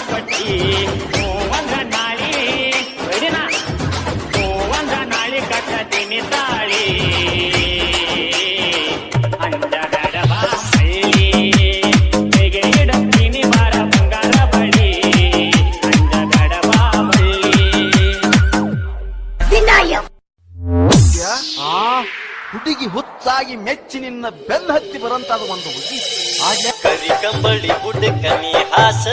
ಕೊಟ್ಟಿ ಒಂದ ನಾಳಿ ಬಿಡಿನ ಒಂದ ನಾಳಿ ಕಟ್ಟತೀನಿ ತಾಳಿ ಅಂಜಗಡಬ ಮಳ್ಳಿ ಕೈಗೆ ಇಡತೀನಿ ಬಾರ ಬಂಗಾರ ಬಳಿ ಅಂಜಗಡಬ ಮಳ್ಳಿ ಹುಡುಗಿ ಹುಚ್ಚಾಗಿ ಮೆಚ್ಚಿ ನಿನ್ನ ಬೆನ್ನ ಹತ್ತಿ ಬರಂತಾದ ಒಂದು ಹುಡುಗಿ ಕರಿ ಕಂಬಳಿ ಹುಡುಕನಿ ಹಾಸ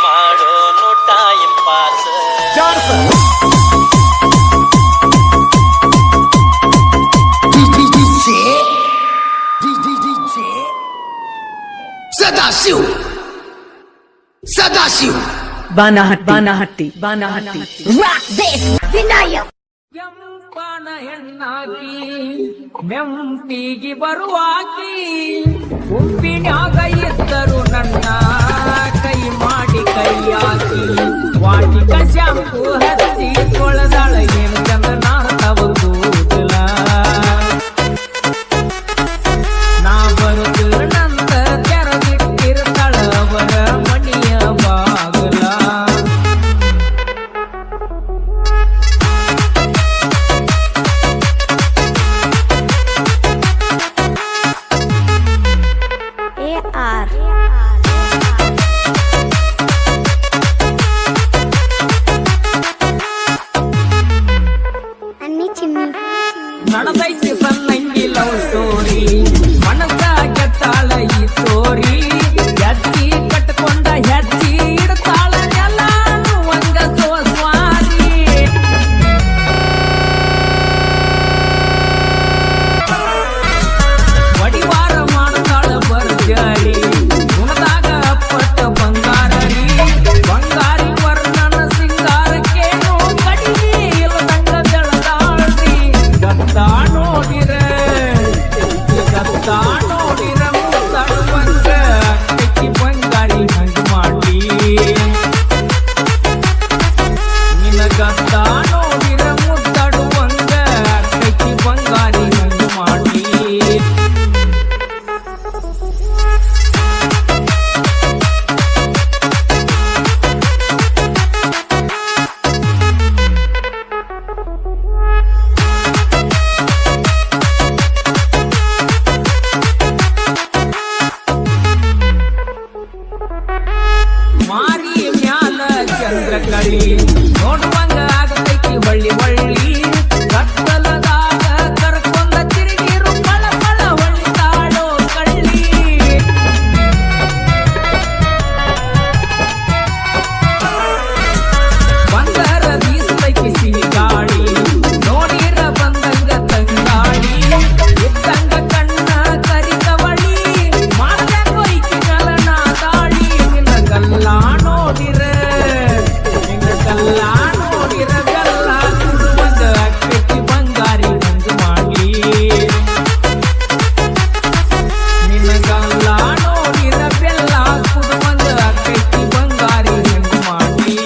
ಮಾಡೋನು time pass Sadashiv Banahatti rock this Vinayak ಕೆಂಪನ ಹೆಣ್ಣಾಕಿ ಮೆಂಪಿಗೆ ಬರುವಾಕಿ ಉಪ್ಪಿನಾಗ ಇದ್ದರು ನನ್ನ ಕೈ ಮಾಡಿ ಕೈಯಾಕಿ ವಾಟಿಕ ಶಾಂಪು ಹಚ್ಚಿ ಕೊಳದಾಳ ಏನು ಚಂದ ನಾಡ್ತವಲ್ಲ ನಾ ಬರುತ್ತಿರಂತ ತೆರದಿಟ್ಟಿರ್ತಾಳ ಅವರ ಮಣಿಯ ಬಾಗಲ ನಡೆದೈತಿ ಸಣ್ಣಂಗಿ ಲವ್ ಸ್ಟೋರಿ ಮನಸ್ಸ ಕೆತ್ತಾಳ ಈ ಸ್ಟೋರಿ ಹೆಜ್ಜಿ ಕಟ್ಕೊಂಡ ಹೆಜ್ಜಿ ಇಡ್ತಾಳ ಎಲ್ಲಾನು ಒಂದ ಸೋಸ್ವಾರಿ ವಡಿವಾರ ಮಾಡ್ತಾಳ ಬರ್ಜಾಳಿ ಗುಣದಾಗ ಅಪ್ಪಟ್ಟ ಬಂಗಾರರಿ ಬಂಗಾರಿ ವರ್ಣನ ಸಿಂಗಾರಕ್ಕೇನು ಕಡಿಮೆ ಇಲ್ಲದಂಗ ಬೆಳದಾಳ್ರಿ ಗತ್ತ ನೋಡಿರ ಮುತ್ತಾಡುವಂಗ ಕಕ್ಕಿ ಬಂಗಾರಿ ಹಂಗ ಮಾಡಿ ನಿನ್ನ ಗತ್ತ ನೋಡಿರ ಮುತ್ತಾಡುವಂಗ ಕಕ್ಕಿ ಬಂಗಾರಿ ಹಂಗ ಮಾಡಿ ಮಾರಿ ಮ್ಯಾಲ ಚಂದ್ರ ಕಳಿ ನೋಡುವಂಗ ಆಗತೈತಿ ಹೊಳ್ಳಿ ಹೊಳ್ಳಿ ಕತ್ತಲದಾಗ ಕರ್ಕೊಂಡ ತಿರುಗಿರು ಪಳ ಪಳ ಹೊಳಿತಾಡೋ ಕಳ್ಳಿ ಬಂದರ ಬೀಸತೈತಿ ಸಿಹಿ ಗಾಳಿ ನೋಡಿರ ಬಂದಂಗ ತಂಗಾಳಿ ಇದ್ದಂಗ ಕಣ್ಣ ಕರಿಕವಳಿ ಮಾಡ್ದಂಗ ಐತಿ ಗಲನ ದಾಳಿ ನಿನ್ನ ಗಲ್ಲ ನೋಡಿರ ಬೆಲ್ಲ ಕುಡುವಂಗ ಅಕ್ಕಿ ಬಂಗಾರಿ ಹಂಗ ಮಾಡ್ಲಿ ನಿನ್ನ ಗಲ್ಲ ನೋಡಿರ ಬೆಲ್ಲ ಕುಡುವಂಗ ಅಕ್ಕಿ ಬಂಗಾರಿ ಹಂಗ ಮಾಡ್ಲಿ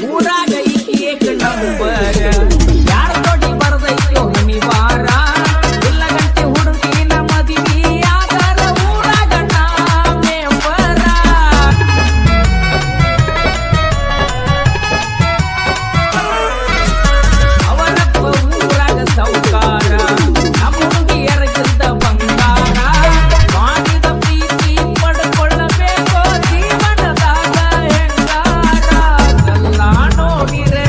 ಊರಾಗ ಈಕಿ ಏಕ ನಂಬರ ಯಾರ ತೊಡಿ ಬರದೈತೋ ಹನಿವಾರ ಇಲ್ಲ ಗಂಟೆ ಹುಡುಗಿನ ಮದಿವಿ ಆದರ ಊರಾಗ ನಾ ಮೆಂಬರ ಅವರಪ್ಪ ಊರಾಗ ಸೌಕಾರ ನಮ್ಮ ಹುಡುಗಿಯರಗಿದ್ದ ಬಂಗಾರ ಮಾಡಿದ ಪ್ರೀತಿ ಪಡ್ಕೊಳ್ಳಬೇಕೋ ಜೀವನದಾಗ ಹೆಂಗಾರ ಗಲ್ಲ ನೋಡಿರೆ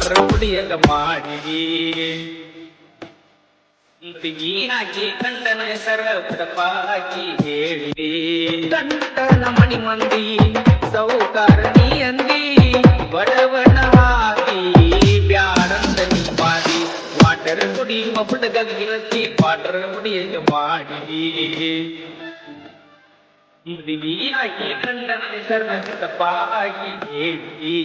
ವಾಟರ್ ಕುಡಿಯಂಗ ಮಾಡಿ ಹಾಕಿ ಕಂಟನ ಹೆಸರ ತಪ್ಪಾಕಿ ಹೇಳಿ ಕಂಟನ ಮಣಿ ಮಂದಿ ಸೌಕಾರ ನೀ ಅಂದಿ ಬಡವನ ಹಾಕಿ ಬ್ಯಾಡಂತ ನೀ ಮಾಡಿ ವಾಟರ್ ಕುಡಿಯುವ ಹುಡುಗ ಗಿಳತಿ ವಾಟರ್ ಕುಡಿಯಂಗ ಮಾಡಿ ಹಾಕಿ ಕಂಟನ ಹೆಸರ ತಪ್ಪಾಕಿ ಹೇಳಿ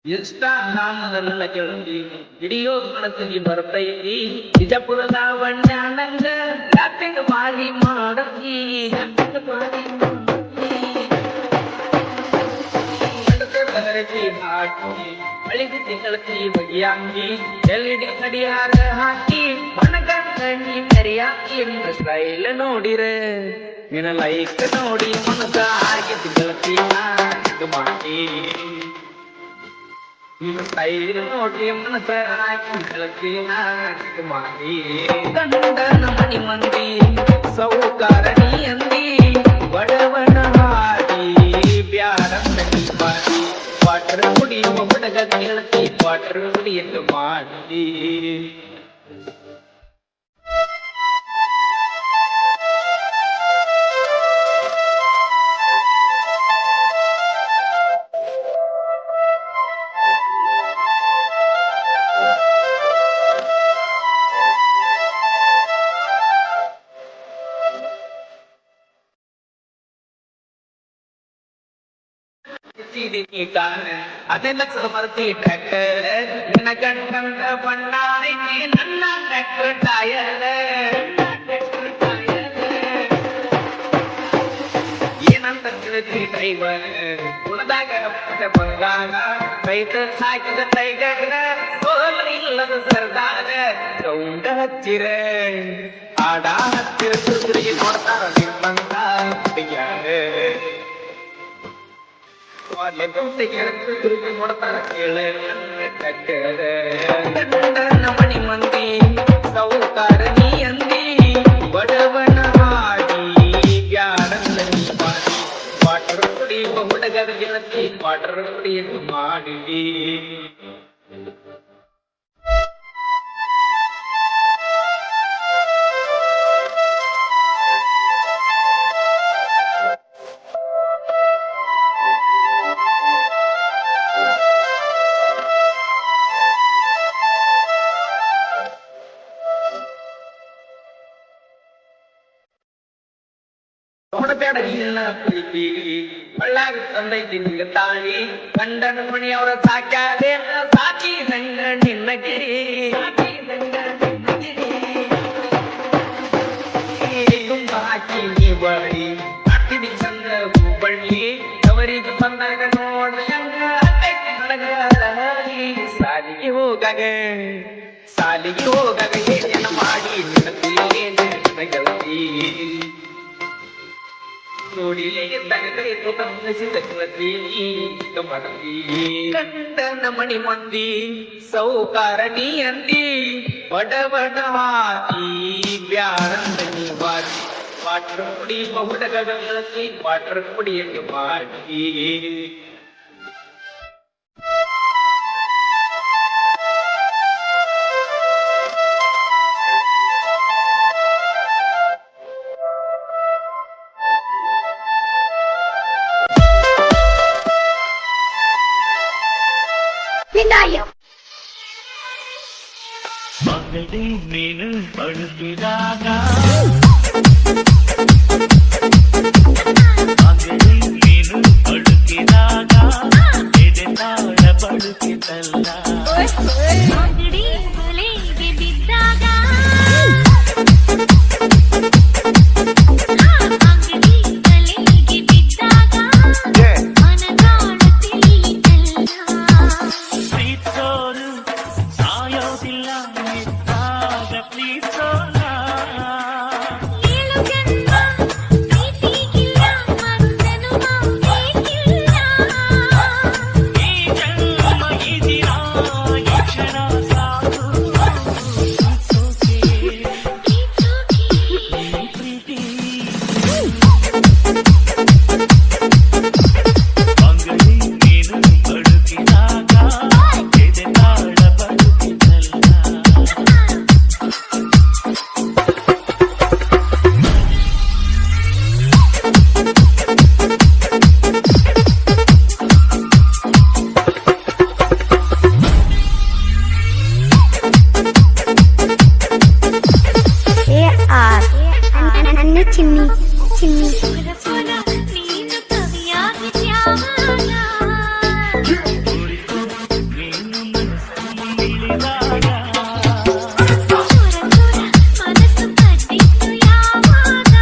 ಎಷ್ಟ ನನ್ನ ಕೇಳಿ ಹಿಡಿಯೋ ಕಣತಿಗೆ ಬರ್ತೈತಿ ಬಿಜಾಪುರದ ವಣ್ಣ ಯಾತಿಂಗ ಬಾರಿ ಮಾಡತಿ ಹಾಕಿ ಅಳಿಗೆ ತಿಂಗಳತಿ ಬಗೆಯಾಗಿ ಎಲ್ಇಡಿ ಕಡಿಯಾಗ ಹಾಕಿ ಮನಗಂಡಿ ಮೆರಿಯಾಕಿ ಸ್ಟೈಲ್ ನೋಡಿರೆ ನಿನ್ನ ಲೈಕ್ ನೋಡಿ ಮನಸ ಹಾಗೆ ತಿಂಗಳತಿ ಇದು ಮಾಡಿ ಸ್ಟೈಲ್ ನೋಡಿ ಮನಸ ಹಾಕಿ ಮಾಡಿ ಗಂಡನ ಮಣಿ ಮಂದಿ ಸೌಕಾರಣಿ ಅಂದಿ ಬಡವನ ಹಾಡಿ ಬ್ಯಾಡಂತ ನೀ ಮಾಡಿ ವಾಟರ್ ಕುಡಿಯುವ ಹುಡುಗ ಗೆಳತಿ ವಾಟರ್ ಕುಡಿಯಲು ಮಾಡಿ ಅದೆಲ್ಲ ಸಮರ್ತಿ ಟ್ರ್ಯಾಕ್ಟರ್ ನನ್ನ ಗಂಡ ಬಣ್ಣಾರಿ ನನ್ನ ಟ್ರ್ಯಾಕ್ಟರ್ ಟಯರ್ ಏನಂತ ಕೇಳ್ತಿ ಡ್ರೈವರ್ ಉಳಿದಾಗ ಬಂದಾಗ ರೈತ ಸಾಕಿದ ಟೈಗರ್ ಸೋಲ ಇಲ್ಲದ ಸರ್ದಾರ ಗೌಂಡ ಹಚ್ಚಿರ ಆಡ ಹತ್ತಿರ ಸುದ್ರಿಗೆ ನೋಡ್ತಾರ ನಿಮ್ಮಂತ ಹುಡುಗ್ಯಾರ ನೋಡ್ತಾರ ಗಂಡನ ಮಣಿ ಮಂದಿ ಸೌಕಾರ ನೀ ಅಂದಿ ಬಡವನ ಮಾಡಿ ಬ್ಯಾಡಂತ ನೀ ಮಾಡಿ ವಾಟರ್ ಕುಡಿಯುವ ಹುಡುಗರ ಗೆಳತಿ ವಾಟರ್ ಕುಡಿಯಲು ಮಾಡಿ ನೋಡಬೇಡ ನಿನ್ನ ಪ್ರೀತಿ ಒಳ್ಳಾಗ ತಂದೈತಿ ನಿಂಗ ತಾಯಿ ಗಂಡನ ಮಣಿಯವರ ಸಾಕ್ಯಾದೆ ಸಾಕಿ ನಂಗ ನಿನ್ನ ಗಿರಿ ತುಂಬ ಹಾಕಿ ನೀ ಬಳಿ ಹಾಕಿದಿ ಚಂದ ಬಳ್ಳಿ ಅವರಿಗೆ ಬಂದಾಗ ನೋಡ ಸಾಲಿಗೆ ಹೋಗಾಗ ಏನೇನ ಮಾಡಿ ನಿನ್ನ ಗೆಳತಿ ಗಂಡನ ಮಣಿ ಮಂದಿ ಸೌಕಾರಣಿ ಅಂದಿ ಬಡವನ ಹಾಕಿ ಬ್ಯಾಡಂತ ನೀ ಬಾರಿ ವಾಟರ್ ಕುಡಿ ಹುಡುಗ ಗೆಳತಿ ವಾಟರ್ ಕುಡಿಯಲು ಮಾಡಿ ಮಗಡಿ ನೀನು ಬಳುಕಿದಾಗ ಮಗಡಿ ನೀನು ಬಳುಕಿದಾಗ ಎದೆತಾಳ ಬಳುಕಿತಲ್ಲ ಮಗಡಿ ಬಲೆಗೆ ಬಿದ್ದಾಗ ಮಗಡಿ ಬಲೆಗೆ ಬಿದ್ದಾಗ ಮನದಾಳ ತಿಳಿಯಿತಲ್ಲ ಪ್ರೀತೋರು ಸಾಯೋದಿಲ್ಲ ಪ್ರೀತೋಲ ಚಿನ್ನಿ ಚಿನ್ನಿ ಪುರ ನೀನು ಕವಿಯಾಗಿದ್ಯಾವಾಗ ಮನಸ್ಸು ಕಟ್ಟಿತ್ತು ಯಾವಾಗ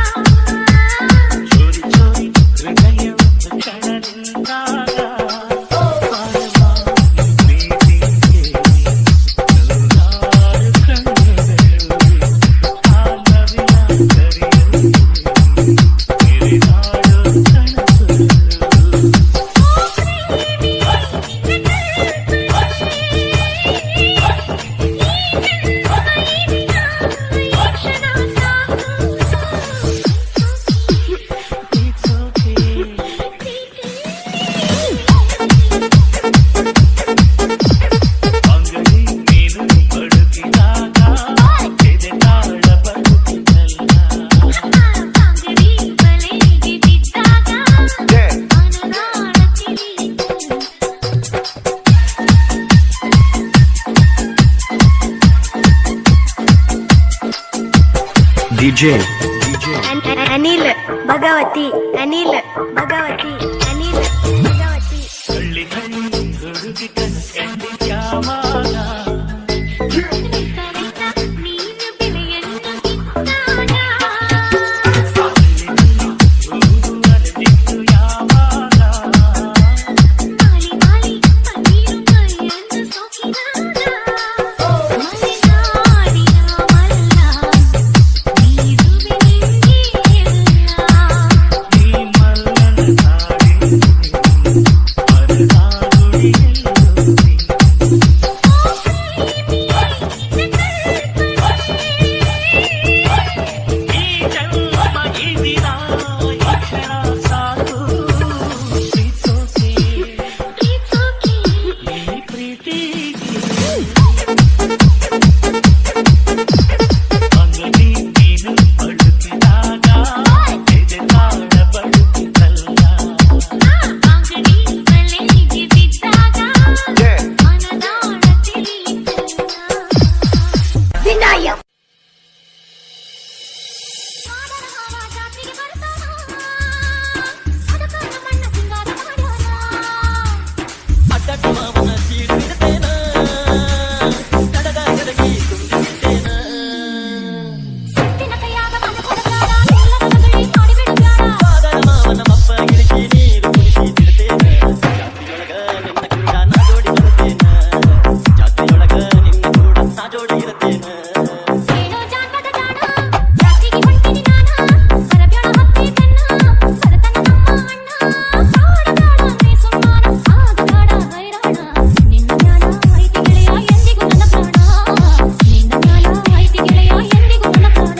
DJ ಅನಿಲ್ ಭಗವತಿ ಅನಿಲ್ ಭಗವತಿ ಅನಿಲ್ ಭಗವತಿ ಹಳ್ಳಿ ಹಳ್ಳಿ ಹುಡುಗಿ ಕಣ್ಣಿದ್ಯಾವಾಗ ನೀನು ಬೆಲೆಯನ್ನು ಬಿಟ್ಟಾಗ ಅರಳಿತ್ತು ಯಾವಾಗ ಮಾಲಿ ಮಾಲಿ ಪನ್ನೀರು ಮೈಯನ್ನು ಸೋಕಿದಾಗ ಮಲೆನಾಡಿನ ಮಲ್ಲ ನೀರುವೆ ನಿಂಗೆ ಎಲ್ಲ ನೀ ಮಲ್ಲನ ನಾಡಿ ಮರದ ಗುಡಿಯಲ್ಲೂ ಈ ಜನ್ಮ ಈ ದಿನ ಈ ಕ್ಷಣ ಸಾಕು ಪ್ರೀತೋಕೆ ಪ್ರೀತೋಕೆ ಈ ಪ್ರೀತಿಗೆ ಅಂಗಡಿ ನೀನು ಬಳುಕಿದಾಗ ಎದೆ ತಾಳ ಬಳುಕಿತಲ್ಲ ಅಂಗಡಿ ಬಲೆಗೆ ಬಿದ್ದಾಗ ಮನದಾಳ ತಿಳಿಯಿತಲ್ಲ ವಿನಾಯಕ್ ಜಾತಿಗೆ ಬರ್ತಾನ ಅದಕ್ಕ ನಮ್ಮಣ್ಣ ಸಿಂಗಾರ ಮಾಡ್ಯಾನ ಅಡ್ಡಡ್ಡ ಮಾವನ ಸೀಳು ಬಿಡ್ತೇನ ಕಡಗ ಕಡಗಿ ತುಂಬಿಡ್ತೇನ ಸಿಟ್ಟಿನ ಕೈಯಾಗ ಮನ ಕೊಡಬೇಡ ಎಲ್ಲರ ಬಳಿ ಮಾಡಿಬಿಡಬೇಡ ಪಾದರ ಮಾವನ ಮಪ್ಪ ಗಿಡಕಿ ನೀರು ಕುಡಿಸಿ ಬಿಡ್ತೇನ ಜಾತಿಯೊಳಗ ನಿನ್ನ ಕೂಡ ನಾ ಜೋಡಿ ಇರತೇನ ಜಾತಿಯೊಳಗ ನಿನ್ನ ಕೂಡ ನಾ ಜೋಡಿ ಇರತೇನ ಏನೋ ಜಾನಪದ ಜಾಣ ಜಾತಿಗೆ ಹೊಂಟಿನಿ ನಾನ ಬರಬ್ಯಾಡ ಹತ್ತಿ ಬೆನ್ನ ಬರತನ ನಮ್ಮ ಅಣ್ಣ ಆಡಬೇಡ ನೀ ಸುಮ್ಮನ ಆಗಬೇಡ ಹೈರಾಣ ನಿನ್ನ ಮ್ಯಾಲ ಐತಿ ಗೆಳೆಯ ಎಂದಿಗೂ ನನ್ನ ಪ್ರಾಣ ನಿನ್ನ ಮ್ಯಾಲ ಐತಿ ಗೆಳೆಯ ಎಂದಿಗೂ ನನ್ನ ಪ್ರಾಣ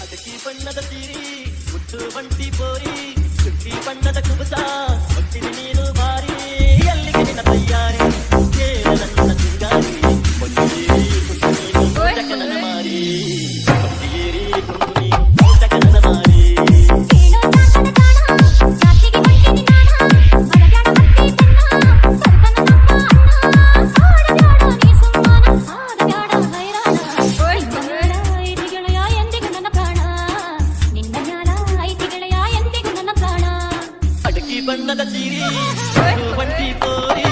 ಅದಕ್ಕಿ ಬಣ್ಣದ ಸೀರಿ ಮುಟ್ಟು ಬಂಟಿ ಬೋರಿ ಚುಕ್ಕಿ ಬಣ್ಣದ ಕುಬಸ ಹೊಟ್ಟಿನಿ ನೀನು ಬಾರಿ ಎಲ್ಲಿಗೆ ನಿನ್ನ ತಯ್ಯಾರಿ ಕೇಳ ನನ್ನ ಸಿಂಗಾರಿ ಹೊಟ್ಟಿಗೇರಿ ಕುಂಟು ನೀನು ಜಕನನ ಮಾರಿ ಹೊಟ್ಟಿಗೇರಿ ಕುಂಟು ನೀನು ಜಕನನ ಮಾರಿ ಏನೋ ಜಾನಪದ ಜಾಣ ಜಾತಿಗೆ ಹೊಂಟಿನಿ ನಾನ ಬರಬ್ಯಾಡ ಹತ್ತಿ ಬೆನ್ನ ಬರತನ ನಮ್ಮ ಅಣ್ಣ ಆಡಬೇಡ ನೀ ಸುಮ್ಮನ ಆಗಬೇಡ ಹೈರಾಣ ನಿನ್ನ ಮ್ಯಾಲ ಐತಿ ಗೆಳೆಯ ಎಂದಿಗೂ ನನ್ನ ಪ್ರಾಣ ನಿನ್ನ ಮ್ಯಾಲ ಐತಿ ಗೆಳೆಯ ಎಂದಿಗೂ ನನ್ನ ಪ್ರಾಣ ಅಡಕಿ ಬಣ್ಣದ ಸೀರಿ ಮುಟ್ಟು ಬಂಟಿ ಬೋರಿ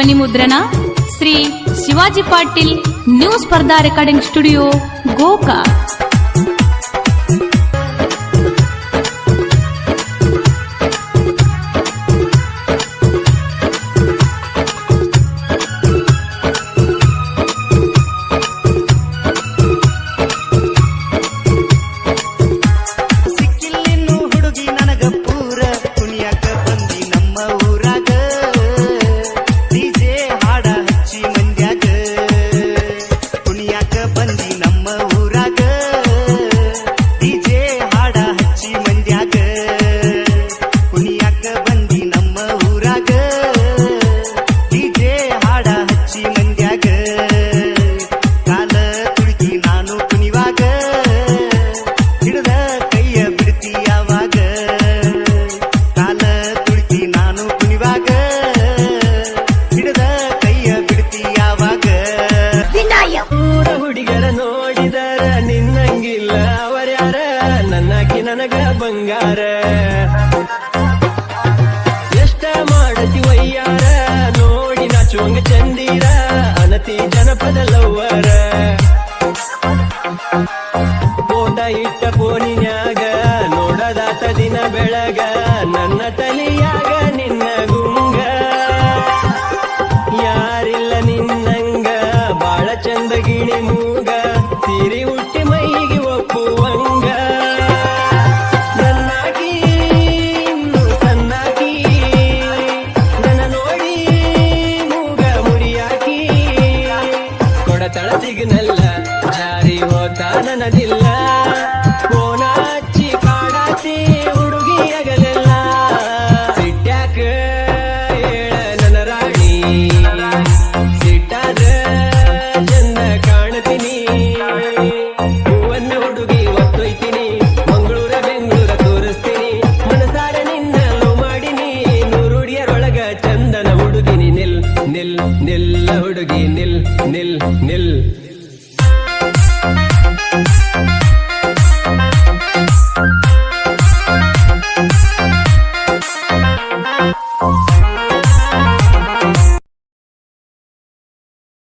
ಧ್ವನಿಮುದ್ರಣ ಶ್ರೀ ಶಿವಾಜಿ ಪಾಟೀಲ್ ನ್ಯೂ ಸ್ಪರ್ಧಾ ರೆಕಾರ್ಡಿಂಗ್ ಸ್ಟುಡಿಯೋ ಗೋಕಾಕ್. ಸಿಕ್ಕಿಲ್ಲಿನ್ನು ಹುಡುಗಿ ನನಗ ಪೂರ ಕುಣಿಯಾಕ ಬಂದಿ ನಮ್ಮ ಊರಾಗ ಡಿಜೆ ಹಾಡ ಹಚ್ಚಿ ಮಂದ್ಯಾಗ ಕುಣಿಯಾಕ ಬಂದಿ ನಮ್ಮ ಊರಾಗ ಡಿಜೆ ಹಾಡ ಹಚ್ಚಿ ಮಂದ್ಯಾಗ ಕುಣಿಯಾಕ ಬಂದಿ ನಮ್ಮ ಊರಾಗ ಡಿಜೆ ಹಾಡ ಹಚ್ಚಿ ಮಂದ್ಯಾಗ ಕಾಲ ತುಳುಕಿ ನಾನು ಕುಣಿವಾಗ ಹಿಡಿದ ಕೈಯ ಬಿಡ್ತಿ ಯಾವಾಗ ಕಾಲ ತುಳುಕಿ ನಾನು ಕುಣಿವಾಗ ಹಿಡಿದ ಕೈಯ ಬಿಡ್ತಿ ಯಾವಾಗ ಊರ ಹುಡುಗರ ನೋಡಿದರ ನಿನ್ನಂಗಿಲ್ಲ ಅವರ್ಯಾರ ನನ್ನಾಕಿ ನನಗ ಬಂಗಾರ ಎಷ್ಟ ಮಾಡತಿ ವಯ್ಯಾರ ನೋಡಿ ನಾಚುವಂಗ ಚಂದೀರ ಅನತಿ ಜನಪದ ಲವ್ವರ ಫೋಟ ಇಟ್ಟ ಫೋನಿನ್ಯಾಗ ನೋಡದಾತ ದಿನ ಬೆಳಗ